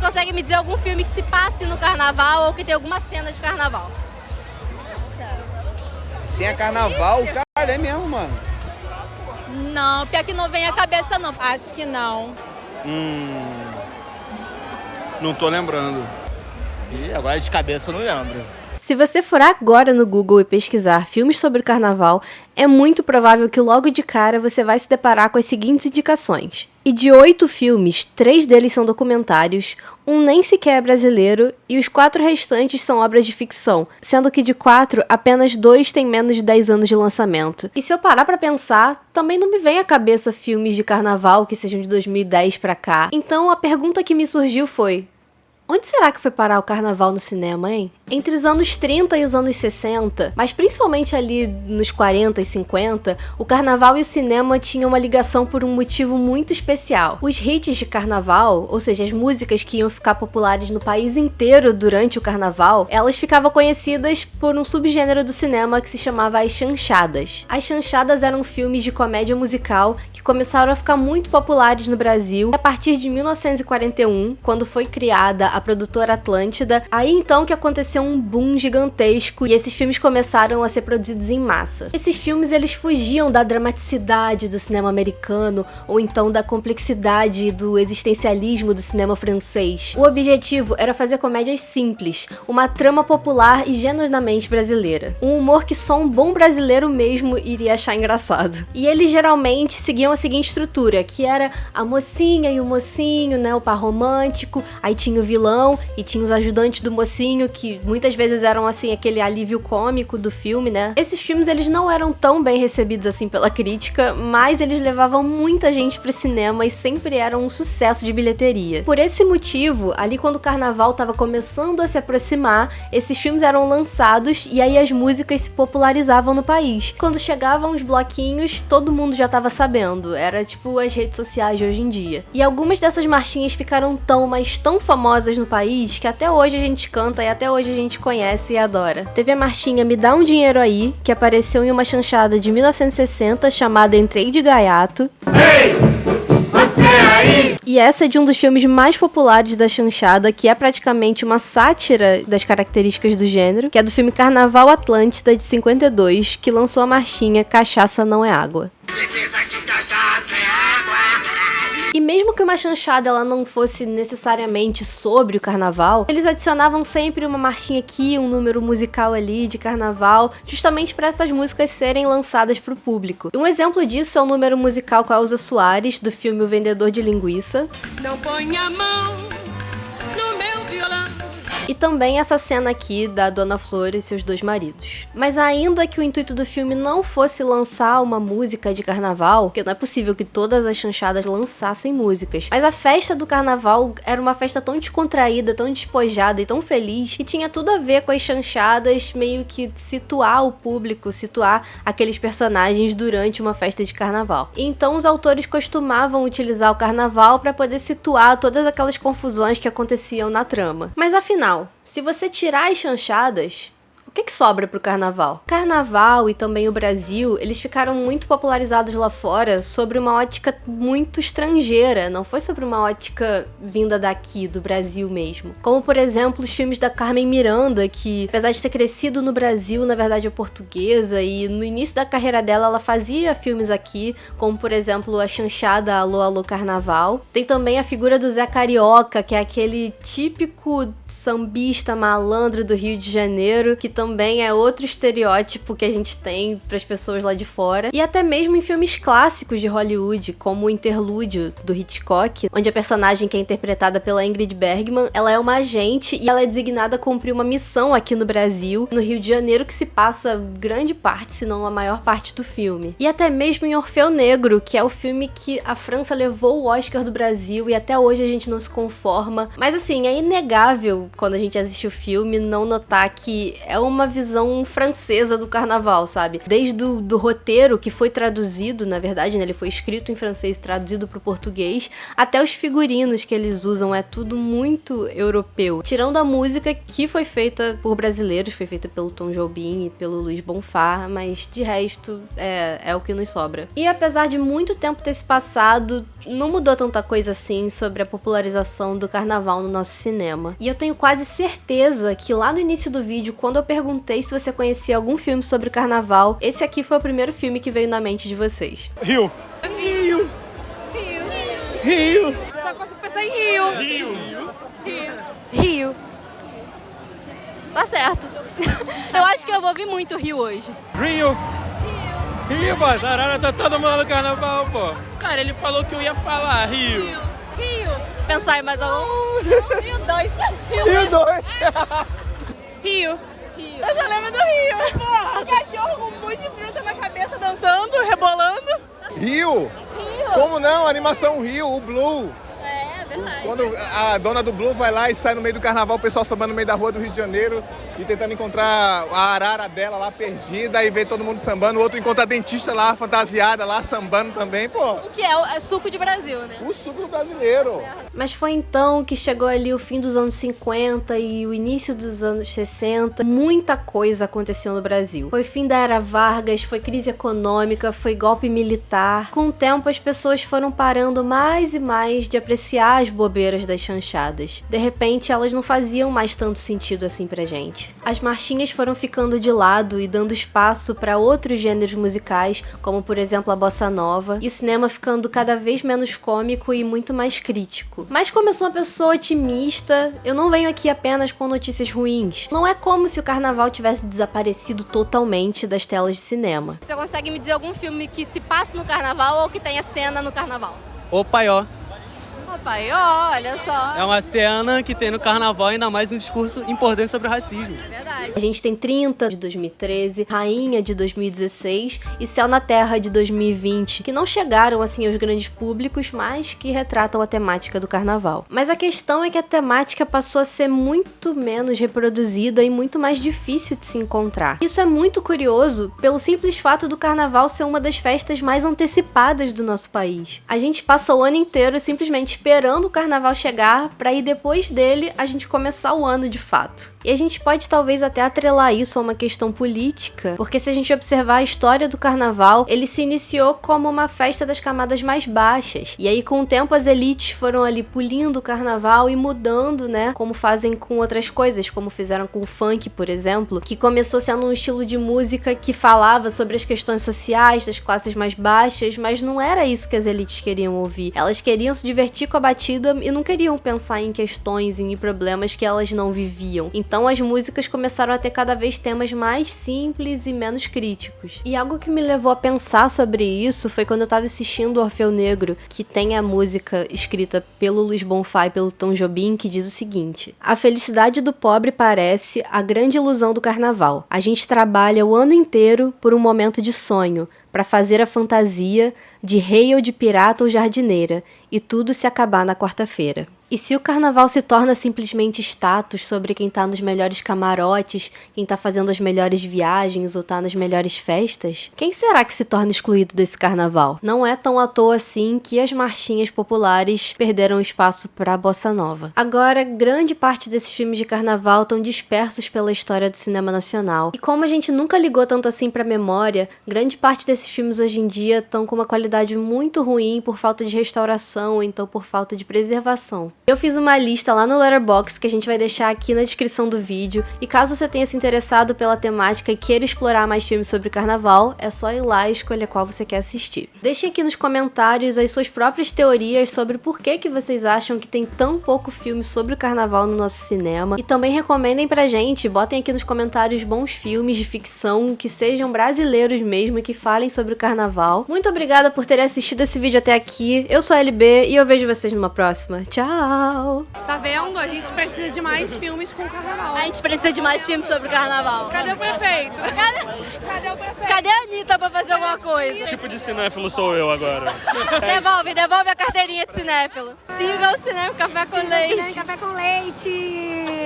consegue me dizer algum filme que se passe no carnaval ou que tem alguma cena de carnaval? Tem a carnaval? Caralho, é mesmo, mano. Não, pior que não vem à cabeça não. Acho que não. Não tô lembrando. E agora de cabeça eu não lembro. Se você for agora no Google e pesquisar filmes sobre o carnaval, é muito provável que logo de cara você vai se deparar com as seguintes indicações. E de 8 filmes, 3 deles são documentários, um nem sequer é brasileiro e os 4 restantes são obras de ficção, sendo que de 4, apenas 2 têm menos de 10 anos de lançamento. E se eu parar pra pensar, também não me vem à cabeça filmes de carnaval que sejam de 2010 pra cá. Então a pergunta que me surgiu foi: onde será que foi parar o carnaval no cinema, hein? Entre os anos 30 e os anos 60, mas principalmente ali nos 40 e 50, o carnaval e o cinema tinham uma ligação por um motivo muito especial. Os hits de carnaval, ou seja, as músicas que iam ficar populares no país inteiro durante o carnaval, elas ficavam conhecidas por um subgênero do cinema que se chamava as chanchadas. As chanchadas eram filmes de comédia musical que começaram a ficar muito populares no Brasil a partir de 1941, quando foi criada a produtora Atlântida. Aí então que aconteceu um boom gigantesco e esses filmes começaram a ser produzidos em massa. Esses filmes eles fugiam da dramaticidade do cinema americano ou então da complexidade do existencialismo do cinema francês. O objetivo era fazer comédias simples, uma trama popular e genuinamente brasileira. Um humor que só um bom brasileiro mesmo iria achar engraçado. E eles geralmente seguiam a seguinte estrutura, que era a mocinha e o mocinho, né, o par romântico, aí tinha o vilão e tinha os ajudantes do mocinho, que muitas vezes eram assim aquele alívio cômico do filme, né? Esses filmes eles não eram tão bem recebidos assim pela crítica, mas eles levavam muita gente pro cinema e sempre eram um sucesso de bilheteria. Por esse motivo, ali quando o carnaval tava começando a se aproximar, esses filmes eram lançados e aí as músicas se popularizavam no país. Quando chegavam os bloquinhos, todo mundo já tava sabendo, era tipo as redes sociais de hoje em dia. E algumas dessas marchinhas ficaram tão, mas tão famosas no país que até hoje a gente canta e até hoje a gente conhece e adora. Teve a marchinha Me Dá um Dinheiro Aí, que apareceu em uma chanchada de 1960 chamada Entrei de Gaiato. Ei, você aí! E essa é de um dos filmes mais populares da chanchada, que é praticamente uma sátira das características do gênero, que é do filme Carnaval Atlântida de 52, que lançou a marchinha Cachaça Não é Água. E mesmo que uma chanchada ela não fosse necessariamente sobre o carnaval, eles adicionavam sempre uma marchinha aqui, um número musical ali de carnaval, justamente para essas músicas serem lançadas para o público. Um exemplo disso é o número musical com a Elza Soares, do filme O Vendedor de Linguiça. Não põe a mão no meu violão. E também essa cena aqui da Dona Flor e seus 2 maridos. Mas ainda que o intuito do filme não fosse lançar uma música de carnaval, porque não é possível que todas as chanchadas lançassem músicas, mas a festa do carnaval era uma festa tão descontraída, tão despojada e tão feliz, que tinha tudo a ver com as chanchadas meio que situar o público, situar aqueles personagens durante uma festa de carnaval. Então os autores costumavam utilizar o carnaval para poder situar todas aquelas confusões que aconteciam na trama. Mas afinal, se você tirar as chanchadas, o que sobra pro carnaval? Carnaval e também o Brasil, eles ficaram muito popularizados lá fora sobre uma ótica muito estrangeira, não foi sobre uma ótica vinda daqui, do Brasil mesmo. Como, por exemplo, os filmes da Carmen Miranda, que apesar de ter crescido no Brasil, na verdade é portuguesa, e no início da carreira dela, ela fazia filmes aqui, como, por exemplo, a chanchada Alô, Alô, Carnaval. Tem também a figura do Zé Carioca, que é aquele típico sambista malandro do Rio de Janeiro, que também é outro estereótipo que a gente tem para as pessoas lá de fora. E até mesmo em filmes clássicos de Hollywood, como o Interlúdio, do Hitchcock, onde a personagem que é interpretada pela Ingrid Bergman, ela é uma agente e ela é designada a cumprir uma missão aqui no Brasil, no Rio de Janeiro, que se passa grande parte, se não a maior parte do filme. E até mesmo em Orfeu Negro, que é o filme que a França levou o Oscar do Brasil e até hoje a gente não se conforma. Mas assim, é inegável, quando a gente assiste o filme, não notar que é uma visão francesa do carnaval, sabe? Desde do roteiro, que foi traduzido, na verdade, né? Ele foi escrito em francês e traduzido pro português, até os figurinos que eles usam, é tudo muito europeu. Tirando a música, que foi feita por brasileiros, foi feita pelo Tom Jobim e pelo Luiz Bonfá, mas de resto é o que nos sobra. E apesar de muito tempo ter se passado, não mudou tanta coisa assim sobre a popularização do carnaval no nosso cinema. E eu tenho quase certeza que lá no início do vídeo, quando eu perguntei se você conhecia algum filme sobre carnaval, esse aqui foi o primeiro filme que veio na mente de vocês. Rio. Rio. Só consigo pensar em Rio. Rio. Tá certo. Eu acho que eu vou vir muito Rio hoje. Rio, pô. Tarara, tá todo mundo no carnaval, pô. Cara, ele falou que eu ia falar Rio. Pensar em mais algum? Rio 2. Rio 2. Rio. Eu só lembro do Rio, porra. Cachorro com muito de fruta na cabeça, dançando, rebolando. Rio? Como não? Animação Rio, o Blue. É verdade. Quando a dona do Blue vai lá e sai no meio do carnaval, o pessoal sambando no meio da rua do Rio de Janeiro e tentando encontrar a arara dela lá perdida e vê todo mundo sambando. O outro encontra a dentista lá, fantasiada lá, sambando também, pô. O que é suco de Brasil, né? O suco do brasileiro. Mas foi então que chegou ali o fim dos anos 50 e o início dos anos 60. Muita coisa aconteceu no Brasil. Foi fim da Era Vargas, foi crise econômica, foi golpe militar. Com o tempo, as pessoas foram parando mais e mais de apreciar as bobeiras das chanchadas. De repente, elas não faziam mais tanto sentido assim pra gente. As marchinhas foram ficando de lado e dando espaço para outros gêneros musicais, como por exemplo a bossa nova, e o cinema ficando cada vez menos cômico e muito mais crítico. Mas como eu sou uma pessoa otimista, eu não venho aqui apenas com notícias ruins. Não é como se o carnaval tivesse desaparecido totalmente das telas de cinema. Você consegue me dizer algum filme que se passe no carnaval ou que tenha cena no carnaval? O Paió. Pai, olha só. É uma cena que tem no carnaval, ainda mais um discurso importante sobre o racismo. Verdade. A gente tem 30 de 2013, Rainha de 2016 e Céu na Terra de 2020, que não chegaram assim aos grandes públicos, mas que retratam a temática do carnaval. Mas a questão é que a temática passou a ser muito menos reproduzida e muito mais difícil de se encontrar. Isso é muito curioso pelo simples fato do carnaval ser uma das festas mais antecipadas do nosso país. A gente passa o ano inteiro simplesmente esperando o carnaval chegar para ir depois dele a gente começar o ano de fato. E a gente pode talvez até atrelar isso a uma questão política, porque se a gente observar a história do carnaval, ele se iniciou como uma festa das camadas mais baixas. E aí com o tempo as elites foram ali polindo o carnaval e mudando, né, como fazem com outras coisas, como fizeram com o funk, por exemplo, que começou sendo um estilo de música que falava sobre as questões sociais das classes mais baixas, mas não era isso que as elites queriam ouvir. Elas queriam se divertir com a batida e não queriam pensar em questões e em problemas que elas não viviam. Então as músicas começaram a ter cada vez temas mais simples e menos críticos. E algo que me levou a pensar sobre isso foi quando eu tava assistindo o Orfeu Negro, que tem a música escrita pelo Luiz Bonfá e pelo Tom Jobim, que diz o seguinte: a felicidade do pobre parece a grande ilusão do carnaval. A gente trabalha o ano inteiro por um momento de sonho, para fazer a fantasia de rei ou de pirata ou jardineira, e tudo se acabar na quarta-feira. E se o carnaval se torna simplesmente status sobre quem tá nos melhores camarotes, quem tá fazendo as melhores viagens ou tá nas melhores festas, quem será que se torna excluído desse carnaval? Não é tão à toa assim que as marchinhas populares perderam espaço pra bossa nova. Agora, grande parte desses filmes de carnaval estão dispersos pela história do cinema nacional. E como a gente nunca ligou tanto assim pra memória, grande parte desses filmes hoje em dia estão com uma qualidade muito ruim por falta de restauração ou então por falta de preservação. Eu fiz uma lista lá no Letterboxd que a gente vai deixar aqui na descrição do vídeo, e caso você tenha se interessado pela temática e queira explorar mais filmes sobre carnaval, é só ir lá e escolher qual você quer assistir. Deixem aqui nos comentários as suas próprias teorias sobre por que vocês acham que tem tão pouco filme sobre o carnaval no nosso cinema, e também recomendem pra gente, botem aqui nos comentários bons filmes de ficção que sejam brasileiros mesmo e que falem sobre o carnaval. Muito obrigada por terem assistido esse vídeo até aqui. Eu sou a LB e eu vejo vocês numa próxima. Tchau! Tá vendo? A gente precisa de mais filmes com carnaval. A gente precisa de mais filmes sobre carnaval. Cadê o prefeito? Cadê o prefeito? Cadê a Anitta pra fazer alguma coisa? Que tipo de cinéfilo sou eu agora? Devolve a carteirinha de cinéfilo. Siga o Cinema Café com Leite. Café com Leite.